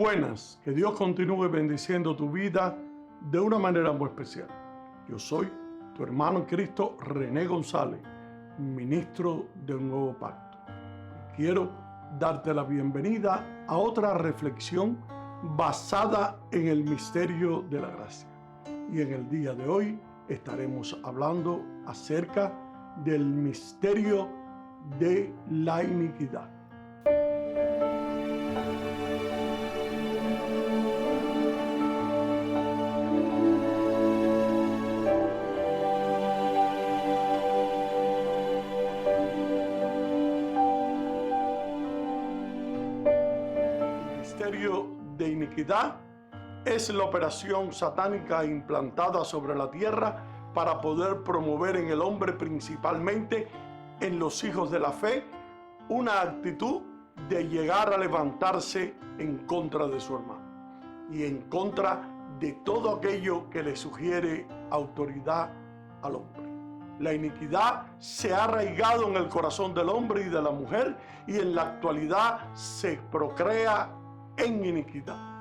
buenas, que Dios continúe bendiciendo tu vida de una manera muy especial. Yo soy tu hermano en Cristo, René González, ministro de un nuevo pacto. Quiero darte la bienvenida a otra reflexión basada en el misterio de la gracia. Y en el día de hoy estaremos hablando acerca del misterio de la iniquidad. El misterio de iniquidad es la operación satánica implantada sobre la tierra para poder promover en el hombre, principalmente en los hijos de la fe, una actitud de llegar a levantarse en contra de su hermano y en contra de todo aquello que le sugiere autoridad al hombre. La iniquidad se ha arraigado en el corazón del hombre y de la mujer y en la actualidad se procrea en iniquidad.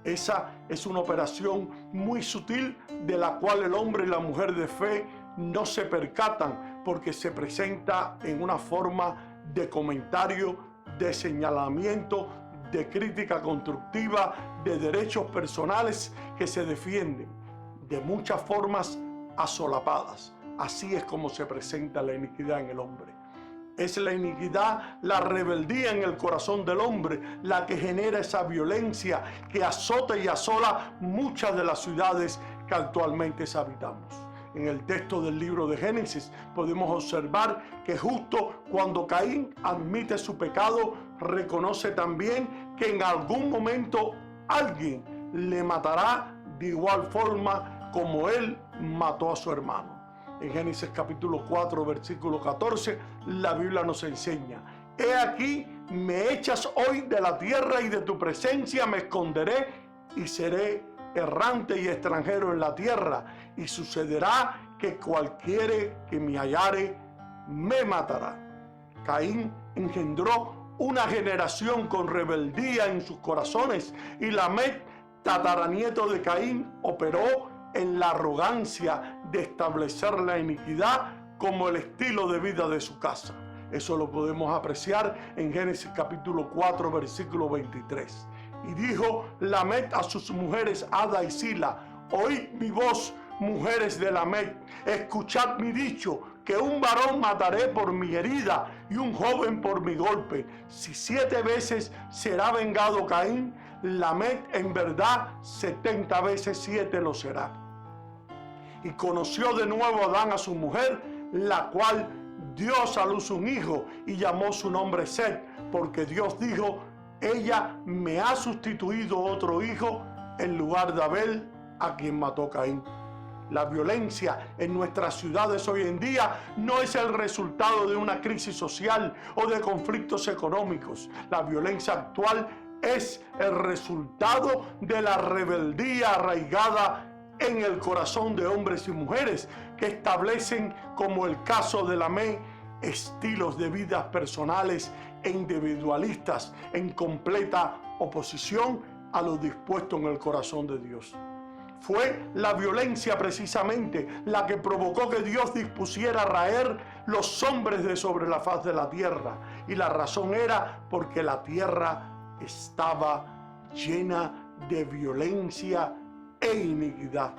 Esa es una operación muy sutil de la cual el hombre y la mujer de fe no se percatan porque se presenta en una forma de comentario, de señalamiento, de crítica constructiva, de derechos personales que se defienden de muchas formas asolapadas. Así es como se presenta la iniquidad en el hombre. Es la iniquidad, la rebeldía en el corazón del hombre, la que genera esa violencia que azota y asola muchas de las ciudades que actualmente habitamos. En el texto del libro de Génesis podemos observar que justo cuando Caín admite su pecado, reconoce también que en algún momento alguien le matará de igual forma como él mató a su hermano. En Génesis capítulo 4, versículo 14, la Biblia nos enseña: he aquí, me echas hoy de la tierra y de tu presencia me esconderé y seré errante y extranjero en la tierra, y sucederá que cualquiera que me hallare me matará. Caín engendró una generación con rebeldía en sus corazones, y Lamec, tataranieto de Caín, operó en la arrogancia de establecer la iniquidad como el estilo de vida de su casa. Eso lo podemos apreciar en Génesis capítulo 4, versículo 23. Y dijo Lamec a sus mujeres Ada y Sila: oíd mi voz, mujeres de Lamec, escuchad mi dicho, que un varón mataré por mi herida y un joven por mi golpe. Si 7 veces será vengado Caín, Lamec en verdad 70 veces 7 lo será. Y conoció de nuevo Adán a su mujer, la cual dio a luz un hijo y llamó su nombre Set, porque Dios dijo: ella me ha sustituido otro hijo en lugar de Abel, a quien mató Caín. La violencia en nuestras ciudades hoy en día no es el resultado de una crisis social o de conflictos económicos. La violencia actual es el resultado de la rebeldía arraigada en el corazón de hombres y mujeres que establecen, como el caso de Lamec, estilos de vidas personales e individualistas en completa oposición a lo dispuesto en el corazón de Dios. Fue la violencia precisamente la que provocó que Dios dispusiera raer los hombres de sobre la faz de la tierra, y la razón era porque la tierra estaba llena de violencia e iniquidad.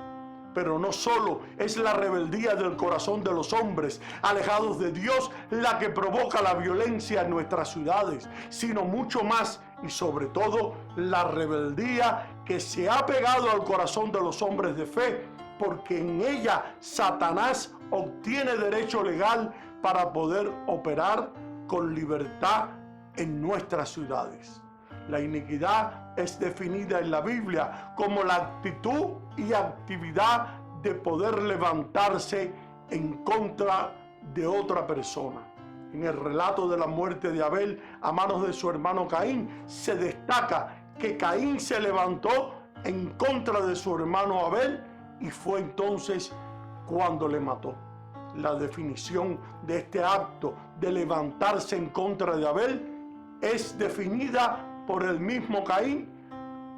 Pero no solo es la rebeldía del corazón de los hombres alejados de Dios la que provoca la violencia en nuestras ciudades, sino mucho más y sobre todo la rebeldía que se ha pegado al corazón de los hombres de fe, porque en ella Satanás obtiene derecho legal para poder operar con libertad en nuestras ciudades. La iniquidad es definida en la Biblia como la actitud y actividad de poder levantarse en contra de otra persona. En el relato de la muerte de Abel a manos de su hermano Caín, se destaca que Caín se levantó en contra de su hermano Abel y fue entonces cuando le mató. La definición de este acto de levantarse en contra de Abel es definida por el mismo Caín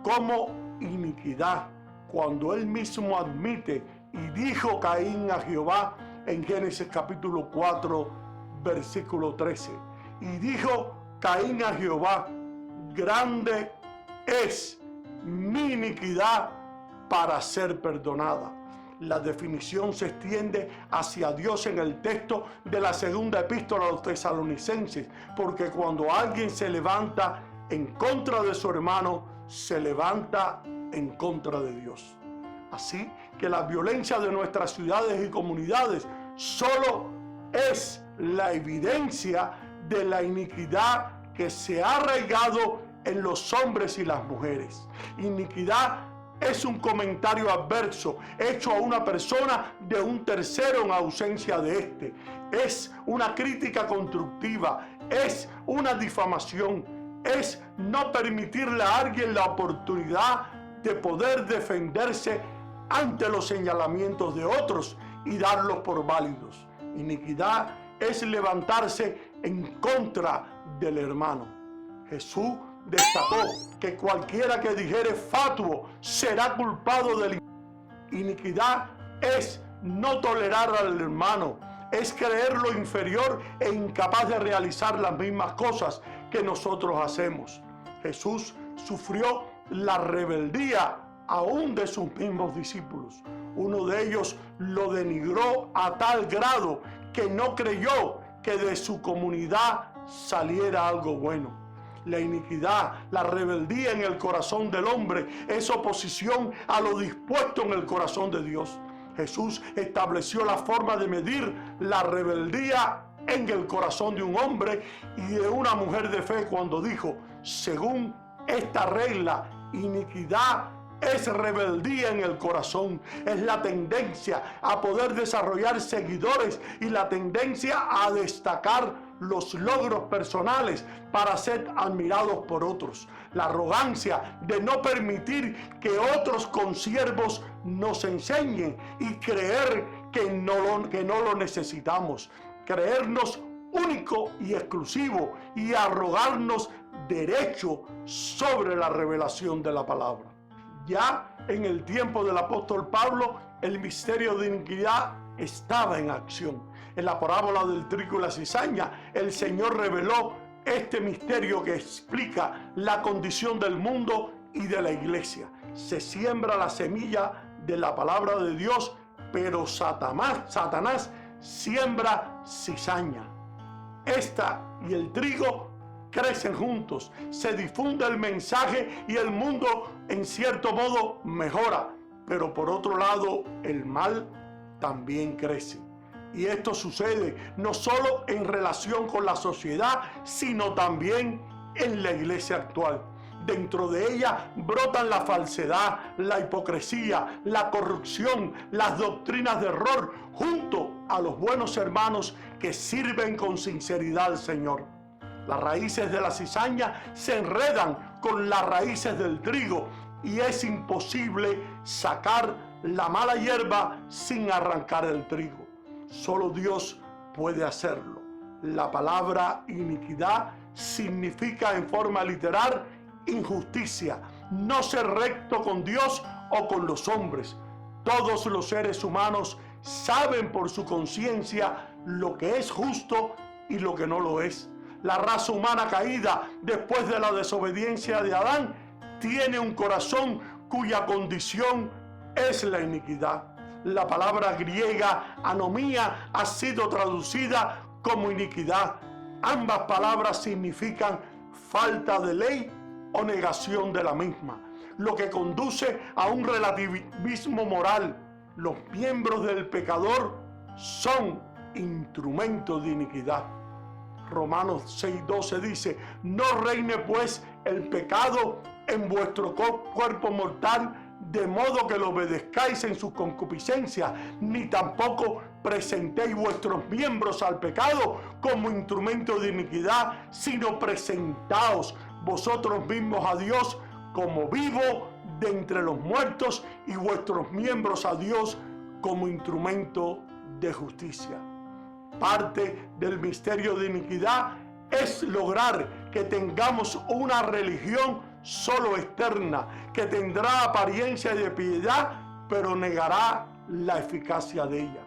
como iniquidad, cuando él mismo admite: y dijo Caín a Jehová, en Génesis capítulo 4, versículo 13. Y dijo Caín a Jehová: grande es mi iniquidad para ser perdonada. La definición se extiende hacia Dios en el texto de la segunda epístola a los tesalonicenses, porque cuando alguien se levanta en contra de su hermano, se levanta en contra de Dios. Así que la violencia de nuestras ciudades y comunidades solo es la evidencia de la iniquidad que se ha arraigado en los hombres y las mujeres. Iniquidad es un comentario adverso hecho a una persona de un tercero en ausencia de éste. Es una crítica constructiva, es una difamación, es no permitirle a alguien la oportunidad de poder defenderse ante los señalamientos de otros y darlos por válidos. Iniquidad es levantarse en contra del hermano. Jesús destacó que cualquiera que dijere fatuo será culpado de iniquidad. Es no tolerar al hermano, es creerlo inferior e incapaz de realizar las mismas cosas que nosotros hacemos. Jesús sufrió la rebeldía aún de sus mismos discípulos. Uno de ellos lo denigró a tal grado que no creyó que de su comunidad saliera algo bueno. La iniquidad, la rebeldía en el corazón del hombre es oposición a lo dispuesto en el corazón de Dios. Jesús estableció la forma de medir la rebeldía en el corazón de un hombre y de una mujer de fe cuando dijo: según esta regla, iniquidad es rebeldía en el corazón, es la tendencia a poder desarrollar seguidores y la tendencia a destacar los logros personales para ser admirados por otros. La arrogancia de no permitir que otros consiervos nos enseñen y creer que no lo necesitamos. Creernos único y exclusivo y arrogarnos derecho sobre la revelación de la palabra. Ya en el tiempo del apóstol Pablo, el misterio de iniquidad estaba en acción. En la parábola del trigo y la cizaña, el Señor reveló este misterio que explica la condición del mundo y de la iglesia. Se siembra la semilla de la palabra de Dios, pero Satanás siembra cizaña. Esta y el trigo crecen juntos, se difunde el mensaje y el mundo en cierto modo mejora, pero por otro lado el mal también crece. Y esto sucede no solo en relación con la sociedad, sino también en la iglesia actual. Dentro de ella brotan la falsedad, la hipocresía, la corrupción, las doctrinas de error, junto a los buenos hermanos que sirven con sinceridad al Señor. Las raíces de la cizaña se enredan con las raíces del trigo y es imposible sacar la mala hierba sin arrancar el trigo. Solo Dios puede hacerlo. La palabra iniquidad significa en forma literal injusticia, no ser recto con Dios o con los hombres. Todos los seres humanos saben por su conciencia lo que es justo y lo que no lo es. La raza humana caída después de la desobediencia de Adán tiene un corazón cuya condición es la iniquidad. La palabra griega anomía ha sido traducida como iniquidad. Ambas palabras significan falta de ley o negación de la misma, lo que conduce a un relativismo moral. Los miembros del pecador son instrumentos de iniquidad. Romanos 6:12 dice: no reine pues el pecado en vuestro cuerpo mortal, de modo que lo obedezcáis en sus concupiscencias, ni tampoco presentéis vuestros miembros al pecado como instrumento de iniquidad, sino presentaos vosotros mismos a Dios como vivo de entre los muertos y vuestros miembros a Dios como instrumento de justicia. Parte del misterio de iniquidad es lograr que tengamos una religión solo externa, que tendrá apariencia de piedad, pero negará la eficacia de ella.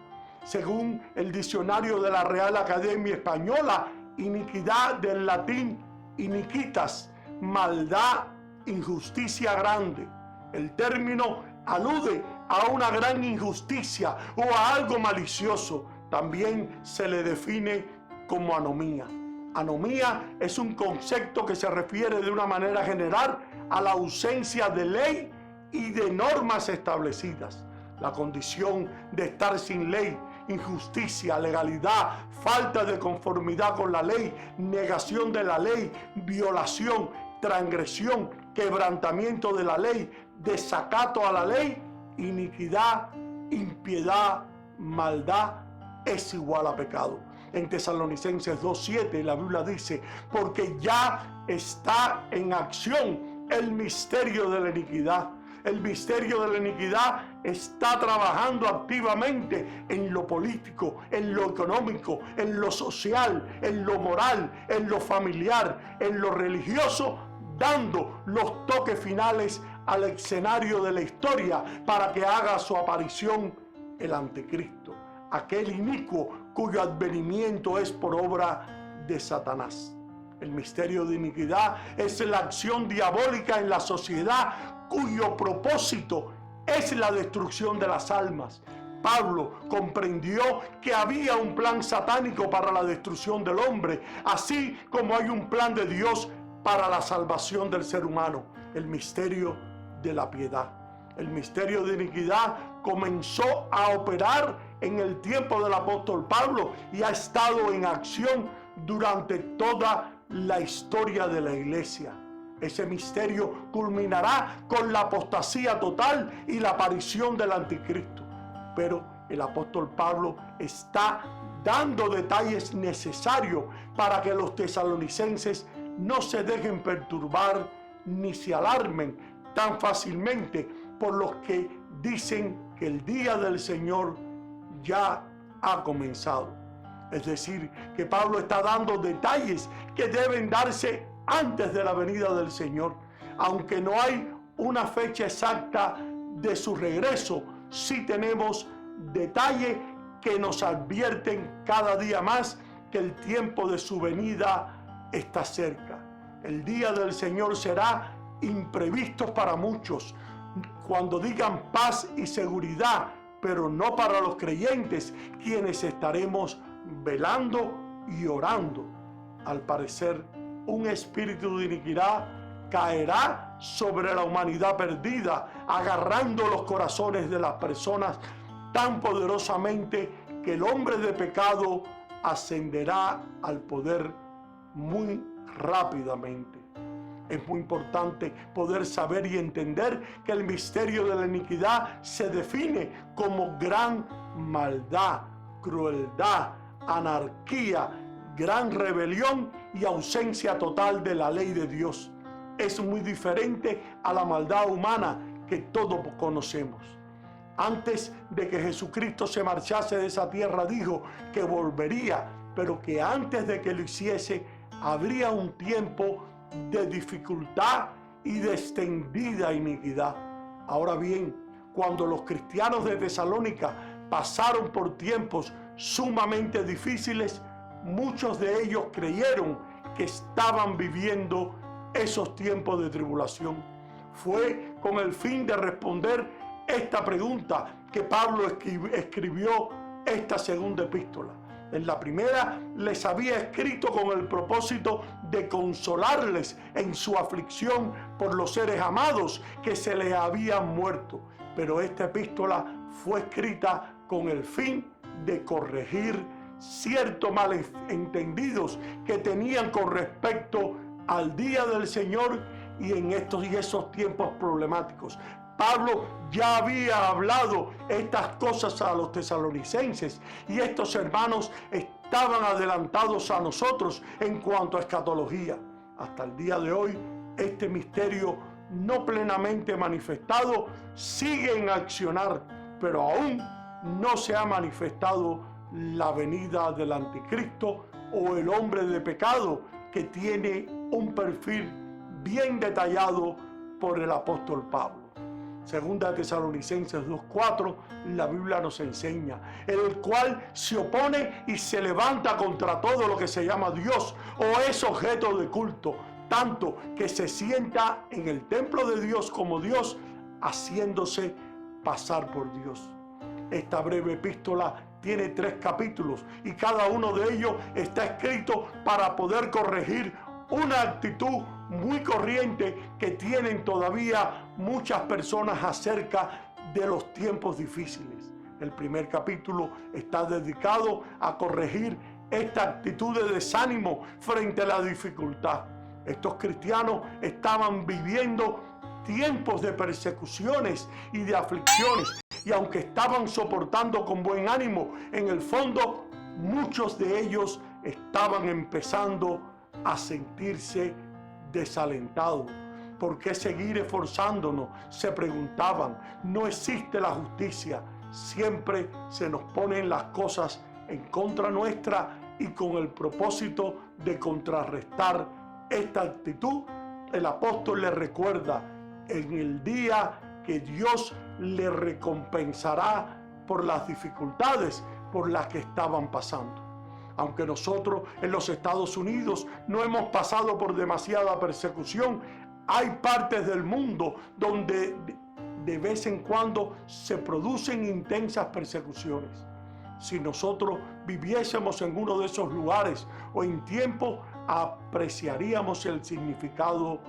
Según el diccionario de la Real Academia Española, iniquidad del latín iniquitas, maldad, injusticia grande. El término alude a una gran injusticia o a algo malicioso. También se le define como anomía. Anomía es un concepto que se refiere de una manera general a la ausencia de ley y de normas establecidas. La condición de estar sin ley, injusticia, legalidad, falta de conformidad con la ley, negación de la ley, violación, transgresión, quebrantamiento de la ley, desacato a la ley, iniquidad, impiedad, maldad, es igual a pecado. En Tesalonicenses 2:7 la Biblia dice, porque ya está en acción el misterio de la iniquidad. El misterio de la iniquidad está trabajando activamente en lo político, en lo económico, en lo social, en lo moral, en lo familiar, en lo religioso, dando los toques finales al escenario de la historia para que haga su aparición el anticristo, aquel inicuo cuyo advenimiento es por obra de Satanás. El misterio de iniquidad es la acción diabólica en la sociedad cuyo propósito es la destrucción de las almas. Pablo comprendió que había un plan satánico para la destrucción del hombre, así como hay un plan de Dios para la salvación del ser humano. El misterio de la piedad. El misterio de iniquidad comenzó a operar en el tiempo del apóstol Pablo y ha estado en acción durante toda la historia de la iglesia. Ese misterio culminará con la apostasía total y la aparición del anticristo. Pero el apóstol Pablo está dando detalles necesarios para que los tesalonicenses no se dejen perturbar ni se alarmen tan fácilmente por los que dicen que el día del Señor ya ha comenzado. Es decir, que Pablo está dando detalles que deben darse antes de la venida del Señor. Aunque no hay una fecha exacta de su regreso, sí tenemos detalles que nos advierten cada día más que el tiempo de su venida está cerca. El día del Señor será imprevisto para muchos. Cuando digan paz y seguridad, pero no para los creyentes, quienes estaremos velando y orando. Al parecer, un espíritu de iniquidad caerá sobre la humanidad perdida, agarrando los corazones de las personas tan poderosamente que el hombre de pecado ascenderá al poder muy rápidamente. Es muy importante poder saber y entender que el misterio de la iniquidad se define como gran maldad, crueldad, anarquía, gran rebelión y ausencia total de la ley de Dios. Es muy diferente a la maldad humana que todos conocemos. Antes de que Jesucristo se marchase de esa tierra, dijo que volvería, pero que antes de que lo hiciese, habría un tiempo de dificultad y de extendida iniquidad. Ahora bien, cuando los cristianos de Tesalónica pasaron por tiempos sumamente difíciles, muchos de ellos creyeron que estaban viviendo esos tiempos de tribulación. Fue con el fin de responder esta pregunta que Pablo escribió esta segunda epístola. En la primera les había escrito con el propósito de consolarles en su aflicción por los seres amados que se les habían muerto. Pero esta epístola fue escrita con el fin de corregir ciertos malentendidos que tenían con respecto al día del Señor y en estos y esos tiempos problemáticos. Pablo ya había hablado estas cosas a los tesalonicenses y estos hermanos estaban adelantados a nosotros en cuanto a escatología. Hasta el día de hoy, este misterio no plenamente manifestado sigue en accionar, pero aún no se ha manifestado la venida del anticristo o el hombre de pecado que tiene un perfil bien detallado por el apóstol Pablo. Segunda Tesalonicenses 2:4, la Biblia nos enseña, el cual se opone y se levanta contra todo lo que se llama Dios o es objeto de culto, tanto que se sienta en el templo de Dios como Dios, haciéndose pasar por Dios. Esta breve epístola tiene 3 capítulos y cada uno de ellos está escrito para poder corregir una actitud muy corriente que tienen todavía muchas personas acerca de los tiempos difíciles. El primer capítulo está dedicado a corregir esta actitud de desánimo frente a la dificultad. Estos cristianos estaban viviendo tiempos de persecuciones y de aflicciones, y aunque estaban soportando con buen ánimo, en el fondo muchos de ellos estaban empezando a sentirse desalentados. ¿Por qué seguir esforzándonos?, se preguntaban. No existe la justicia. Siempre se nos ponen las cosas en contra nuestra, y con el propósito de contrarrestar esta actitud, el apóstol le recuerda en el día que Dios le recompensará por las dificultades por las que estaban pasando. Aunque nosotros en los Estados Unidos no hemos pasado por demasiada persecución, hay partes del mundo donde de vez en cuando se producen intensas persecuciones. Si nosotros viviésemos en uno de esos lugares o en tiempo, apreciaríamos el significado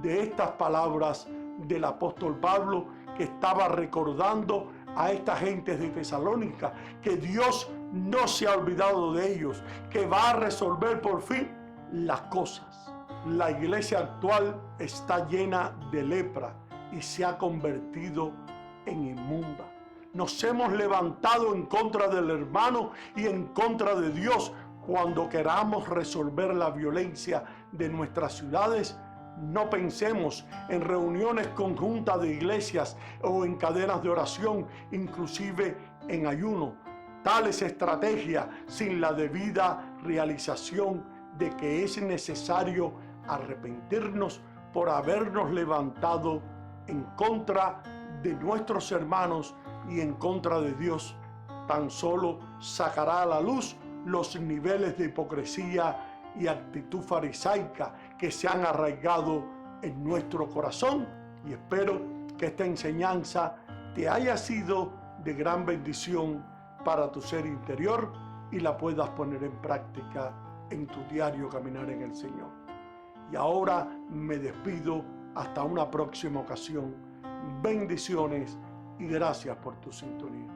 de estas palabras del apóstol Pablo, que estaba recordando a esta gente de Tesalónica que Dios no se ha olvidado de ellos, que va a resolver por fin las cosas. La iglesia actual está llena de lepra y se ha convertido en inmunda. Nos hemos levantado en contra del hermano y en contra de Dios. Cuando queramos resolver la violencia de nuestras ciudades, no pensemos en reuniones conjuntas de iglesias o en cadenas de oración, inclusive en ayuno. Tales estrategias sin la debida realización de que es necesario arrepentirnos por habernos levantado en contra de nuestros hermanos y en contra de Dios, tan solo sacará a la luz los niveles de hipocresía y actitud farisaica que se han arraigado en nuestro corazón. Y espero que esta enseñanza te haya sido de gran bendición para tu ser interior y la puedas poner en práctica en tu diario caminar en el Señor. Y ahora me despido hasta una próxima ocasión. Bendiciones y gracias por tu sintonía.